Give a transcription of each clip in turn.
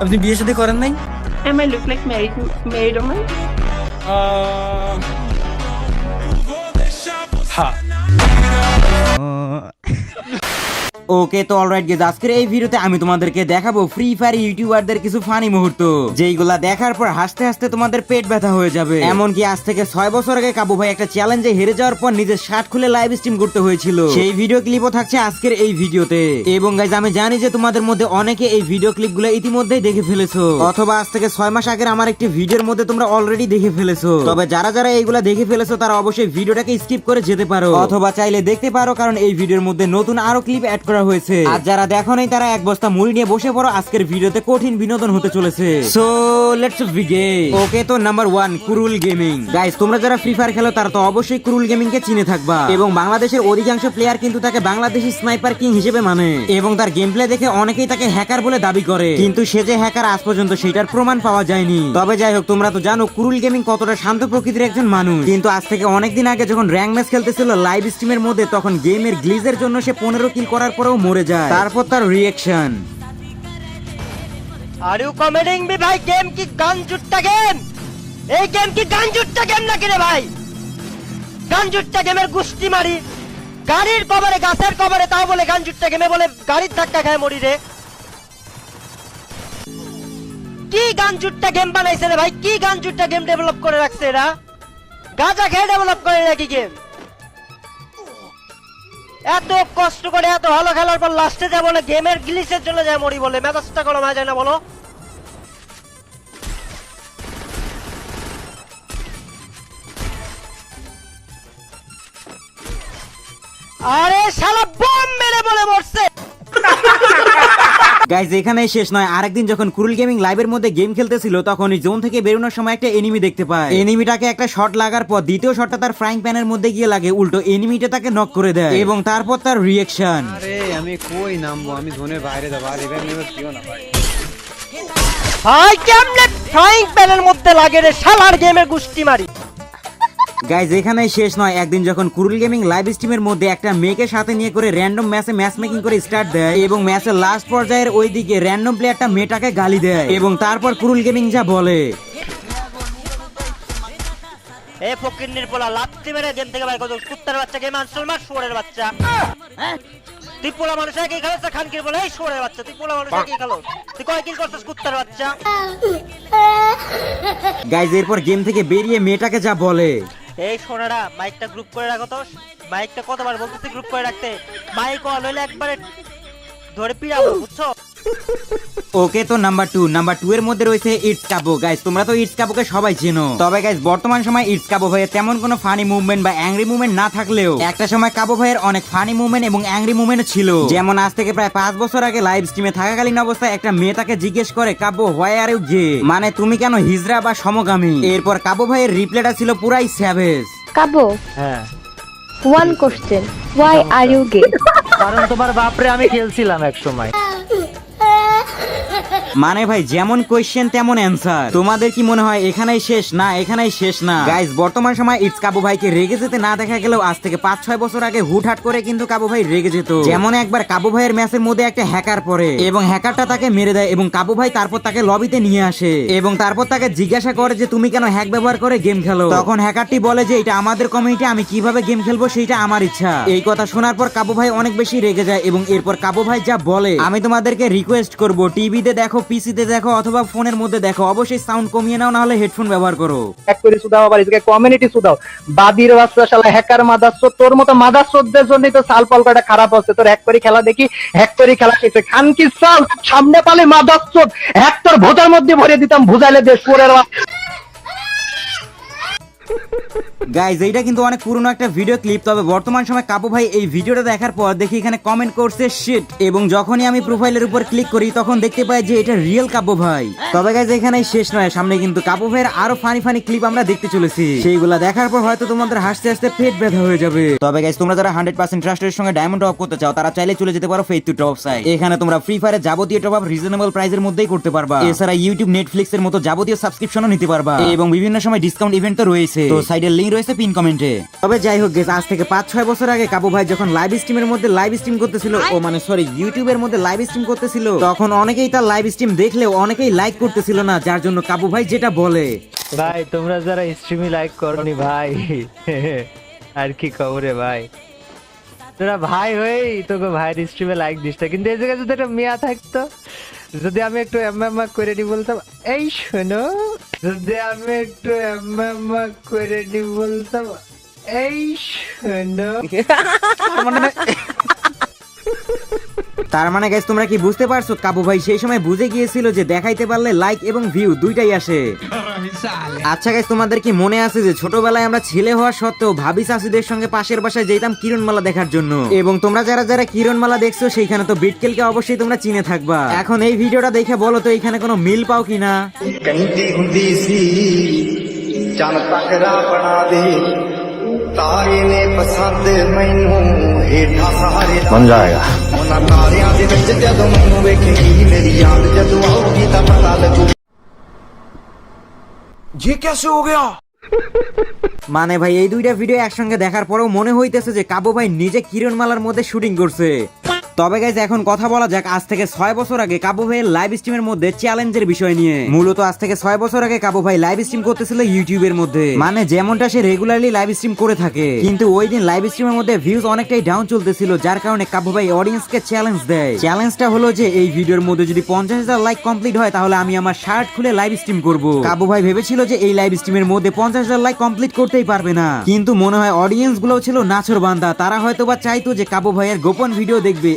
আপনি বিয়ে শাদী করেন নাই? Am I look like married woman? হ্যাঁ। ওকে তো অলরাইট গাইস, আজকের এই ভিডিওতে আমি তোমাদেরকে দেখাবো ফ্রি ফায়ার ইউটিউবারদের কিছু ফানি মুহূর্ত, যেইগুলা দেখার পর হাসতে হাসতে তোমাদের পেট ব্যথা হয়ে যাবে। এমনকি আজ থেকে 6 বছর আগে কাবু ভাই একটা চ্যালেঞ্জে হেরে যাওয়ার পর নিজের শার্ট খুলে লাইভ স্ট্রিম করতে হয়েছিল, সেই ভিডিও ক্লিপও থাকছে আজকের এই ভিডিওতে। এবং গাইস আমি জানি যে তোমাদের মধ্যে অনেকে এই ভিডিও ক্লিপগুলো ইতিমধ্যেই দেখে ফেলেছো, অথবা আজ থেকে 6 মাস আগের আমার একটি ভিডিওর মধ্যে তোমরা অলরেডি দেখে ফেলেছো। তবে যারা যারা এইগুলা দেখে ফেলেছো তারা অবশ্যই ভিডিওটাকে স্কিপ করে যেতে পারো, অথবা চাইলে দেখতে পারো, কারণ এই ভিডিওর মধ্যে নতুন আরো ক্লিপ অ্যাড করা হয়েছে। আর যারা দেখো নাই তারা এক বস্তা মুড়ি নিয়ে বসে পড়ো, আজকের ভিডিওতে কঠিন বিনোদন হতে চলেছে। So let's begin. ওকে তো নাম্বার 1 কুরুল গেমিং। গাইস তোমরা যারা ফ্রি ফায়ার খেলো তারা তো অবশ্যই কুরুল গেমিং কে চিনে থাকবা, এবং বাংলাদেশের অধিকাংশ প্লেয়ার কিন্তু তাকে বাংলাদেশি স্নাইপার কিং হিসেবে মানে, এবং তার গেম প্লে দেখে অনেকেই তাকে হ্যাকার বলে দাবি করে, কিন্তু সে যে হ্যাকার আজ পর্যন্ত সেটার প্রমাণ পাওয়া যায়নি। তবে যাই হোক, তোমরা তো জানো কুরুল গেমিং কতটা শান্ত প্রকৃতির একজন মানুষ, কিন্তু আজ থেকে অনেকদিন আগে যখন র্যাঙ্ক ম্যাচ খেলতেছিল লাইভ স্ট্রিমের মধ্যে, তখন গেমের গ্লিজের জন্য সে 15 কিল করার পরেও মরে যায়। তারপর তার reaction, are you commenting me ভাই, গেম কি গান জুট্টা গেম? এই গেম কি গান জুট্টা গেম নাকি রে ভাই? গান জুট্টা গেমের গুষ্টি মারি, গাড়ির কভারে গাছের কভারে, তাও বলে গান জুট্টা গেমে, বলে গাড়ির ধাক্কা খায় মরি রে। কি গান জুট্টা গেম বানাইছে রে ভাই? কি গান জুট্টা গেম ডেভেলপ করে রাখছে এরা? গাঁজা খেয়ে ডেভেলপ করে নাকি গেম? এত কষ্ট করে এত ভালো খেলার পর লাস্টে যা বলে গেমের গ্লিচের জন্য যায় মরি, বলে মেজাজটা গরম হয়ে যায় না বলো? আরে শালা বম মেরে বলে মরছে। গাইজ এখানেই শেষ নয়, আরেকদিন যখন কুরুল গেমিং লাইভের মধ্যে গেম খেলতেছিল, তখন ওই জোন থেকে বেরোনোর সময় একটা এনিমি দেখতে পায়। এনিমিটাকে একটা শট লাগার পর দ্বিতীয় শটটা তার ফ্রাইং প্যানের মধ্যে গিয়ে লাগে, উল্টো এনিমিটা তাকে নক করে দেয়, এবং তারপর তার রিঅ্যাকশন। আরে আমি কই নামবো, আমি জোনের বাইরে যাবো, আর ইভেন্ট নিউজ দিও না ভাই। ভাই কেমনে ফ্রাইং প্যানের মধ্যে লাগে রে শালার গেমের গুষ্টি মারি। গাইজ এখানেই শেষ নয়, একদিন যখন কুরুল গেমিং লাইভ স্ট্রিমের মধ্যে একটা মেয়েকে সাথে নিয়ে করে র্যান্ডম ম্যাচে ম্যাচ মেকিং করে স্টার্ট দেয়, এবং ম্যাচের লাস্ট পর্যায়ের ওইদিকে র্যান্ডম প্লেয়ারটা মেয়েটাকে গালি দেয়, এবং তারপর কুরুল গেমিং যা বলে, এ ফকিন্নির পোলা লাত্তি মেরে গেম থেকে বাইর করে, কুত্তার বাচ্চা গেম আনসল মার, শুয়োরের বাচ্চা। তুই পোলা মানুষ কি খেলোস? খানকির বলে এই শুয়োরের বাচ্চা, তুই পোলা মানুষ কি খেলোস? তুই কয় কিল করছিস কুত্তার বাচ্চা? গাইজ এরপর গেম থেকে বেরিয়ে মেয়েটাকে যা বলে, এই সোনারা মাইকটা গ্রুপ করে রাখো তো। মাইকটা কতবার বলতেছি গ্রুপ করে রাখতে, মাইক অন হইলে একবারে ধরে পিড়াবো, বুঝছো? ওকে তো নাম্বার 2 এর মধ্যে রয়েছে ইটস কাবো। গাইস তোমরা তো ইটস কাবোকে সবাই চেনো, তবে গাইস বর্তমান সময় ইটস কাবো ভাইয়ের তেমন কোনো ফানি মুভমেন্ট বা অ্যাংরি মুভমেন্ট না থাকলেও একটা সময় কাবো ভাইয়ের অনেক ফানি মুভমেন্ট এবং অ্যাংরি মুভমেন্ট ছিল। যেমন আজ থেকে প্রায় 5 বছর আগে লাইভ স্ট্রিমে থাকাকালীন অবস্থায় একটা মেয়ে তাকে জিজ্ঞেস করে, কাবো হোয়াই আর ইউ গে, মানে তুমি কেন হিজড়া বা সমগামী? এরপর কাবো ভাইয়ের রিপ্লাইটা ছিল পুরাই স্যাভেজ। কাবো, হ্যাঁ, one question, why are you gay? কারণ তোমার বাপরে আমি খেলছিলাম এক সময়। মানে ভাই যেমন কোয়েশ্চেন তেমন অ্যান্সার। তোমাদের কি মনে হয় এখানেই শেষ? না, এখানেই শেষ না গাইস। বর্তমান সময় ইটস কাবু ভাইকে রেগে যেতে না দেখা গেলেও আজ থেকে 5-6 বছর আগে হুটহাট করে কিন্তু কাবু ভাই রেগে যেত। যেমন একবার কাবু ভাইয়ের ম্যাচের মধ্যে একটা হ্যাকার পড়ে, এবং হ্যাকারটা তাকে মেরে দেয়, এবং কাবু ভাই তারপর তাকে লবিতে নিয়ে আসে, এবং তারপর তাকে জিজ্ঞাসা করে যে তুমি কেন হ্যাক ব্যবহার করে গেম খেলো? তখন হ্যাকারটি বলে যে এটা আমাদের কমিউনিটি, আমি কিভাবে গেম খেলবো সেইটা আমার ইচ্ছা। এই কথা শোনার পর কাবু ভাই অনেক বেশি রেগে যায়, এবং এরপর কাবু ভাই যা বলে, আমি তোমাদেরকে রিকোয়েস্ট করবো টিভিতে দেখো, পিসিতে দেখো, অথবা ফোনের মধ্যে দেখো, অবশ্যই সাউন্ড কমিয়ে নাও, না হলে হেডফোন ব্যবহার করো। হ্যাক করে সুদাও, আবার এদিকে কমিউনিটি সুদাও, বাদির বাচ্চা শালা হ্যাকার মাদারচোদ। তোর মতো মাদারচোদদের জন্যই তো সাল পলকাটা খারাপ হচ্ছে। তোর হ্যাক করে খেলা দেখি, হ্যাক করে খেলা শিখছে খানকি সাল। সামনে পালে মাদারচোদ, হ্যাক তোর ভোটার মধ্যে ভরে দিতাম, বুঝাইলে দেশ পরের। গাইজ এইটা কিন্তু অনেক পুরনো একটা ভিডিও ক্লিপ, তবে বর্তমান সময় কাবু ভাই এই ভিডিওটা দেখার পর দেখি এখানে কমেন্ট করছে শিট, এবং যখনই আমি প্রোফাইলের উপর ক্লিক করি তখন দেখতে পাই যে এটা রিয়েল কাবু ভাই। তবে গাইজ এখানেই শেষ নয়, সামনে কিন্তু কাবু ভাইয়ের আরো ফানি ফানি ক্লিপ আমরা দেখতে চলেছি, সেইগুলা দেখার পর হয়তো তোমাদের হাসতে হাসতে পেট ব্যথা হয়ে যাবে। তবে গাইজ তোমরা যারা 100% ট্রাস্টের সঙ্গে ডায়মন্ড টপ করতে চাও তারা চাইলে চলে যেতে পারো ফেথ টু টপ সাইট। এখানে তোমরা ফ্রি ফায়ারের যাবতীয় টপ আপ রিজনেবল প্রাইসের মধ্যেই করতে পারবা। এছাড়া ইউটিউব, নেটফ্লিক্স এর মতো যাবতীয় সাবস্ক্রিপশনও নিতে পারবা, এবং বিভিন্ন সময় ডিসকাউন্ট ইভেন্ট তো রয়েছে। তো সাইডের লিংক রয়েছে পিন কমেন্টে। তবে যাই হোক গেস, আজ থেকে 5-6 বছর আগে কাবু ভাই যখন লাইভ স্ট্রিমের মধ্যে লাইভ স্ট্রিম করতেছিল, ও মানে সরি ইউটিউবের মধ্যে লাইভ স্ট্রিম করতেছিল, তখন অনেকেই তার লাইভ স্ট্রিম দেখলেও অনেকেই লাইক করতেছিল না, যার জন্য কাবু ভাই যেটা বলে, ভাই তোমরা যারা স্ট্রিমে লাইক করনি ভাই আর কি খবরে ভাই, তোরা ভাই হয়েই তোকে ভাইয়ের স্ট্রিমে লাইক দিস না। কিন্তু এই জায়গায় যদি একটা মেয়া থাকতো, যদি আমি একটু এমএমআ করে নি বলতাম এই শোনো, যদি আমি একটু এমএমআ করে নি বলতাম এই শোনো, তার মানে গাইস তোমরা কি বুঝতে পারছো কাবু ভাই সেই সময় বুঝে গিয়েছিল যে দেখাইতে পারলে লাইক এবং ভিউ দুইটাই আসে। আচ্ছা গাইস, তোমাদের কি মনে আছে যে ছোটবেলায় আমরা ছেলে হওয়া সত্ত্বেও ভাবি চাষিদের সঙ্গে পাশের বাসায় যেতাম কিরণমালা দেখার জন্য, এবং তোমরা যারা যারা কিরণমালা দেখছো সেইখানে তো বিটকেলকে অবশ্যই তোমরা চিনে থাকবা। এখন এই ভিডিওটা দেখে বলো তো এখানে কোনো মিল পাও কিনা। ਕਹਿੰਦੀ ਹੁੰਦੀ ਸੀ ਚੰਨ ਤੱਕਰਾ ਬਣਾ ਦੇ ਤਾਰੇ ਨੇ ਪਸੰਦ ਮੈਨੂੰ ਹੇਠਾਂ ਸਾਰੇ ਬਣ ਜਾਏਗਾ ਉਹਨਾਂ ਤਾਰਿਆਂ ਦੇ ਵਿੱਚ ਜਦੋਂ ਮੈਨੂੰ ਵੇਖੇਗੀ ਮੇਰੀ ਯਾਦ ਜਦੋਂ ਆਉਗੀ ਤਾਂ ਪਤਾ ਲੱਗੂ ये कैसे हो गया। মানে ভাই এই দুইটা ভিডিও একসঙ্গে দেখার পরেও মনে হইতেছে যে কাবু ভাই নিজে কিরণমালার মধ্যে শুটিং করছে। তবে গাইজ এখন কথা বলা যাক আজ থেকে 6 বছর আগে কাবু ভাইয়ের লাইভ স্ট্রিমের মধ্যে চ্যালেঞ্জের বিষয় নিয়ে। মূলত আজ থেকে 6 বছর আগে কাবু ভাই লাইভ স্ট্রিম করতেছিল ইউটিউবের মধ্যে, মানে যেমনটা সে রেগুলারলি লাইভ স্ট্রিম করে থাকে, কিন্তু ওই দিন লাইভ স্ট্রিমের মধ্যে ভিউজ অনেকটাই ডাউন চলতেছিল, যার কারণে কাবু ভাই অডিয়েন্সকে চ্যালেঞ্জ দেয়। চ্যালেঞ্জটা হলো যে এই ভিডিওর মধ্যে যদি 50,000 লাইক কমপ্লিট হয় তাহলে আমি আমার শার্ট খুলে লাইভ স্ট্রিম করব। কাবু ভাই ভেবেছিল যে এই লাইভ স্ট্রিমের মধ্যে 50,000 লাইক কমপ্লিট করতেই পারবে না, কিন্তু মনে হয় অডিয়েন্স গুলো ছিল নাছর বান্দা, তারা হয়তো বা চাইতো যে কাবু ভাইয়ের গোপন ভিডিও দেখবে,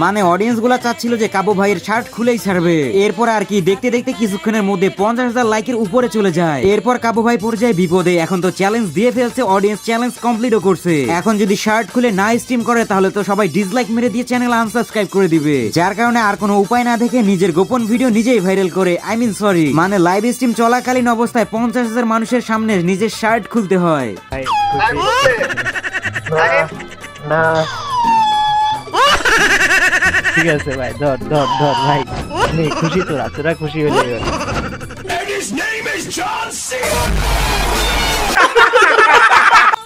মানে অডিয়েন্স গুলা চাচ্ছিল যে কাবু ভাইয়ের শার্ট খুলেই ছাড়বে। এরপর আর কি দেখতে দেখতে কিছুক্ষণের মধ্যে 50,000 লাইকের উপরে চলে যায়। এরপর কাবু ভাই পড়ে যায় বিপদে, এখন তো চ্যালেঞ্জ দিয়ে ফেলছে, অডিয়েন্স চ্যালেঞ্জ কমপ্লিটও করছে, এখন যদি শার্ট খুলে না স্ট্রিম করে তাহলে তো সবাই ডিসলাইক মেরে দিয়ে চ্যানেল আনসাবস্ক্রাইব করে দিবে, যার কারণে আর কোনো উপায় না দেখে নিজের গোপন ভিডিও নিজেই ভাইরাল করে, মানে লাইভ স্ট্রিম চলাকালীন অবস্থায় 50,000 মানুষের সামনে নিজের শার্ট খুলতে হয়। ভাই ঠিক আছে ভাই, ধর ধর ধর ভাই, নে খুশি তোরা, তোরা খুশি হলে এবার।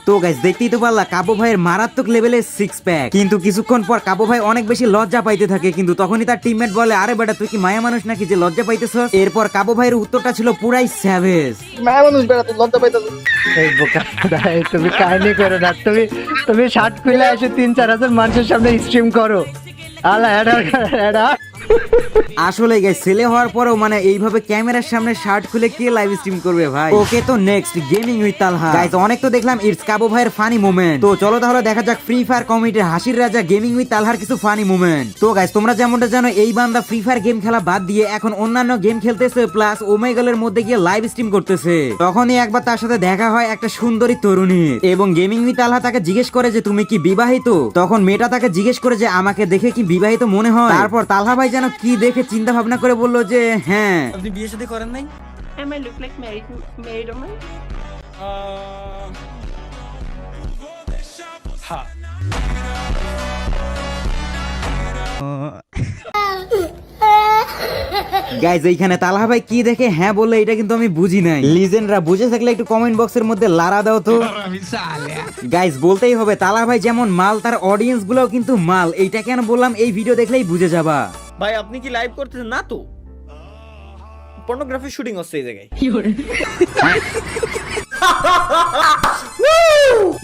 তো গাইস দেখতেই তো পারলা কাবু ভাইয়ের মারাত্মক লেভেলের 6 প্যাক, কিন্তু কিছুক্ষণ পর কাবু ভাই অনেক বেশি লজ্জা পাইতে থাকে, কিন্তু তখনই তার টিমমেট বলে আরে বেটা তুই কি মায়া মানুষ নাকি যে লজ্জা পাইতেছস। এরপর কাবু ভাইয়ের উত্তরটা ছিল পুরাই স্যাভেজ, মায়া মানুষ বেড়া তুই লজ্জা পাইতাছিস। এই বোকা ভাই, তুমি কাহিনী করো না, তুমি শার্ট খুলে এসে 3-4 হাজার মানুষের সামনে স্ট্রিম করো। আলা এডা আসলে গাইস ছেলে হওয়ার পরেও মানে এইভাবে ক্যামেরার সামনে শার্ট খুলে কে লাইভ স্ট্রিম করবে ভাই। ওকে তো next gaming with Talha. Guys অনেক তো দেখলাম ইটস কাবু ভাইয়ের ফানি মোমেন্ট, তো চলো তাহলে দেখা যাক ফ্রি ফায়ার কমিউনিটির হাসির রাজা গেমিং উইথ তালহার কিছু ফানি মোমেন্ট। তো গাইস তোমরা যেমনটা জানো এই বান্দা ফ্রি ফায়ার গেম খেলা বাদ দিয়ে এখন অন্যান্য গেম খেলতেছে, প্লাস ওমেগলের মধ্যে গিয়ে লাইভ স্ট্রিম করতেছে। তখনই একবার তার সাথে দেখা হয় একটা সুন্দরী তরুণীর, এবং গেমিং উইথ তালহা তাকে জিজ্ঞেস করে যে তুমি কি বিবাহিত, তখন মেয়েটা তাকে জিজ্ঞেস করে যে আমাকে দেখে কি বিবাহিত মনে হয়। তারপর তালহা ভাই যেন কি দেখে চিন্তা ভাবনা করে বললো যে হ্যাঁ। আপনি বিয়ে শাদী করেন নাই? Am I look like married woman? হ্যাঁ। গাইজ এইখানে তালহা ভাই কি দেখে হ্যাঁ বললে এটা কিন্তু আমি বুঝি নাই, লিজেন্ডরা বুঝে থাকলে একটু কমেন্ট বক্সের মধ্যে লারা দাও তো। গাইজ বলতেই হবে তালহা ভাই যেমন মাল তার অডিয়েন্স গুলোও কিন্তু মাল, এইটা কেন বললাম এই ভিডিও দেখলেই বুঝে যাবা। ভাই আপনি কি লাইভ করতেছেন না তো? পর্নোগ্রাফি শুটিং হচ্ছে এই জায়গায়।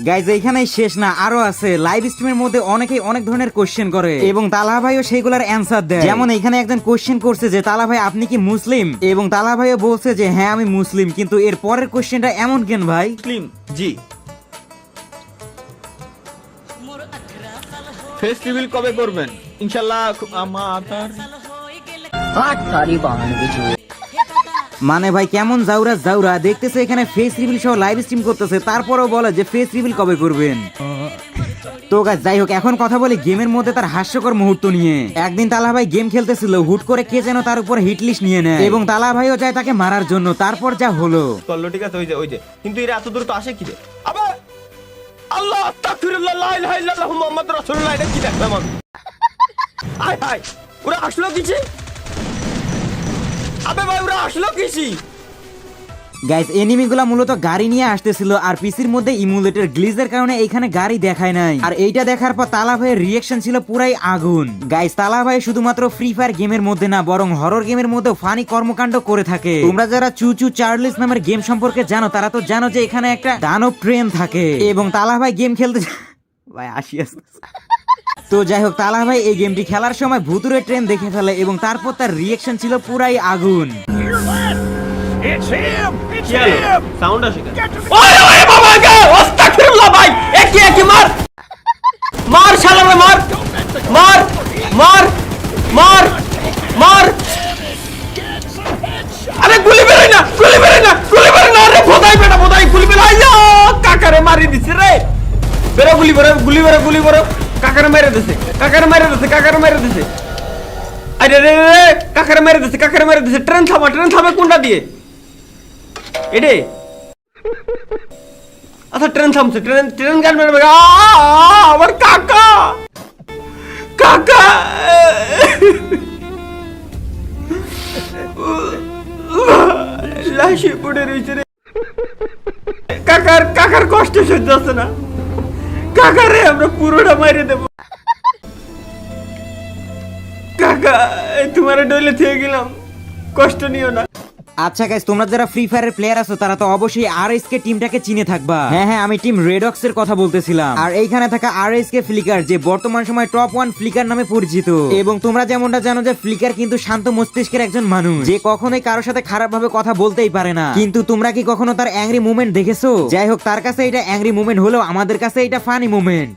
গাইজ এইখানেই শেষ না, আরো আছে। লাইভ স্ট্রিমের মধ্যে অনেকেই অনেক ধরনের কোশ্চেন করে এবং তালহা ভাইও সেইগুলোর অ্যান্সার দেয়। যেমন এখানে একজন কোশ্চেন করছে যে তালহা ভাই আপনি কি মুসলিম, এবং তালহা ভাইও বলছে যে হ্যাঁ আমি মুসলিম, কিন্তু এর পরের কোশ্চেনটা এমন কেন ভাই? মুসলিম জি। ফেস রিভিল কবে করবেন? ইনশাআল্লাহ আমার মানে ভাই কেমন জাউরা দেখতেছে এখানে ফেস রিভিল সহ লাইভ স্ট্রিম করতেছে, তারপরেও বলে যে ফেস রিভিল কবে করবেন। তো গাইস যাই হোক এখন কথা বলি গেমের মধ্যে তার হাস্যকর মুহূর্ত নিয়ে। একদিন তালহা ভাই গেম খেলতেছিল, হুট করে কে যেন তার উপর হিট লিস্ট নিয়ে নেয় এবং তালহা ভাইও যায় তাকে মারার জন্য। তারপর যা হলো করলো ঠিক আছে, ওই যে কিন্তু এরা এত দূর তো আসে কি রে? আবে আল্লাহ আস্তাগফিরুল্লাহ লা ইলাহা ইল্লাল্লাহু মুহাম্মাদুর রাসূলুল্লাহ, এটা কি দেখলাম আমি? আয় হায় ওরা আসলো কিছে? আবে ভাই ওরা আসলো কিছি? গাইস এনিমিগুলা মূলত গাড়ি নিয়ে আসতেছিল আর পিসির মধ্যে ইমুলেটর গ্লিজের কারণে এখানে গাড়ি দেখায় নাই। আর এইটা দেখার পর তালা ভাইয়ের রিয়াকশন ছিল পুরাই আগুন। গাইস তালা ভাই শুধুমাত্র ফ্রি ফায়ার গেমের মধ্যে না বরং হরর গেমের মধ্যে ফানি কর্মকাণ্ড করে থাকে। তোমরা যারা চুচু চার্লিস নামের গেম সম্পর্কে জানো তারা তো জানো যে এখানে একটা দানব ট্রেন থাকে এবং তালা ভাই গেম খেলতে ভাই আসি আসতে। তো যাই হোক তালা ভাই এই গেমটি খেলার সময় ভুতুরে ট্রেন দেখে ফেলে এবং তারপর তার রিয়াকশন ছিল পুরাই আগুন। সাউন্ড আসে কেন? ওই ওই বাবা গো আস্তাগফিরুল্লাহ ভাই একি মার মার শালা মার মার মার মার মার আরে গুলি বেরোয় না আরে বোধাই বেটা বোধাই গুলি বেরো আইয়া কাকারে মারি দিছে রে বেরো গুলি বেরো কাকারে মেরে দিছে আরে রে কাকারে মেরে দিছে ট্রেন থামা কোনটা দিয়ে এডে আচ্ছা ট্রেন থামছে ট্রেন গান মেরে আমার কাকা লাশে পড়ে রয়েছে রে কাকার কষ্ট সহ্য হচ্ছে না কাকারে আমরা পুরোটা মাইরে দেব কাকা তোমার ডলে থেকে গেলাম কষ্ট নিও না। আচ্ছা গাইস তোমরা যারা ফ্রি ফায়ারের প্লেয়ার আছো তারা তো অবশ্যই আরএসকে টিমটাকে চিনে থাকবা। হ্যাঁ আমি টিম রেডক্স এর কথা বলতেছিলাম। আর এইখানে থাকা আরএসকে ফ্লিকার যে বর্তমান সময় টপ 1 ফ্লিকার নামে পরিচিত এবং তোমরা যেমনটা জানো যে ফ্লিকার কিন্তু শান্ত মস্তিষ্কের একজন মানুষ যে কখনোই কারোর সাথে খারাপ ভাবে কথা বলতেই পারে না। কিন্তু তোমরা কি কখনো তার অ্যাংরি মুভমেন্ট দেখেছো? যাই হোক তার কাছে এটা অ্যাংরি মুভমেন্ট হলেও আমাদের কাছে এটা ফানি মুভমেন্ট।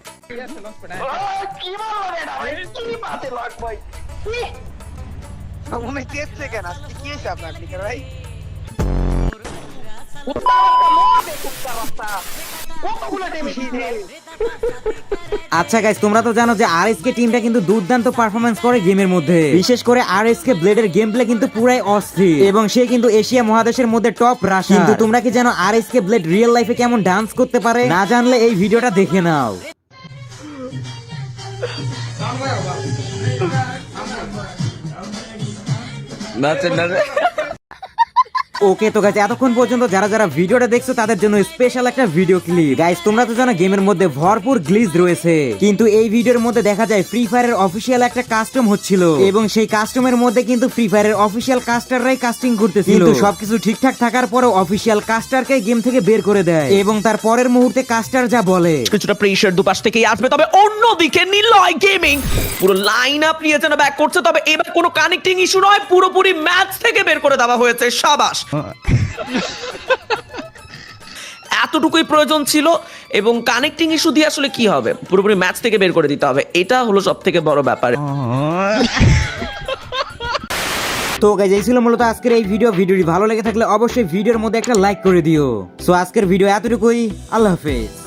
আচ্ছা গাইস তোমরা তো জানো যে আরএসকে টিমটা কিন্তু দুর্দান্ত পারফরম্যান্স করে গেমের মধ্যে। বিশেষ করে আরএসকে ব্লেডের গেম প্লে কিন্তু পুরাই অস্থির এবং সে কিন্তু এশিয়া মহাদেশের মধ্যে টপ রাশার। কিন্তু তোমরা কি জানো আরএসকে ব্লেড রিয়েল লাইফে কেমন ডান্স করতে পারে? না জানলে এই ভিডিওটা দেখে নাও। ওকে তো গাইস এতক্ষণ পর্যন্ত যারা ভিডিওটা দেখছো তাদের জন্য স্পেশাল একটা ভিডিও ক্লিপ। গাইস তোমরা তো জানো গেমের মধ্যে ভরপুর গ্লিচ রয়েছে কিন্তু এই ভিডিওর মধ্যে দেখা যায় ফ্রি ফায়ারের অফিসিয়াল একটা কাস্টম হচ্ছিল এবং সেই কাস্টমের মধ্যে কিন্তু ফ্রি ফায়ারের অফিসিয়াল কাস্টাররাই কাস্টিং করতেছিল। কিন্তু সবকিছু ঠিকঠাক থাকার পরেও অফিসিয়াল কাস্টারকে গেম থেকে বের করে দেয় এবং তার পরের মুহূর্তে কাস্টার যা বলে কিছুটা প্রেসার দুপাশ থেকেই আসবে তবে অন্যদিকে নিলয় গেমিং পুরো লাইন আপ নিয়ে যেন ব্যাক করছে তবে এবার কোনো কানেক্টিং ইস্যু নয় পুরোপুরি ম্যাচ থেকে বের করে দেওয়া হয়েছে। শাবাশ এতটুকুই প্রয়োজন ছিল এবং কানেক্টিং ইস্যু দিয়ে আসলে কি হবে পুরোপুরি ম্যাচ থেকে বের করে দিতে হবে এটা হলো সবথেকে বড় ব্যাপার। তো গাইস এই ছিল মূলত আজকের এই ভিডিওটি ভালো লেগে থাকলে অবশ্যই ভিডিওর মধ্যে একটা লাইক করে দিও। সো আজকের ভিডিও এতটুকুই, আল্লাহ হাফেজ।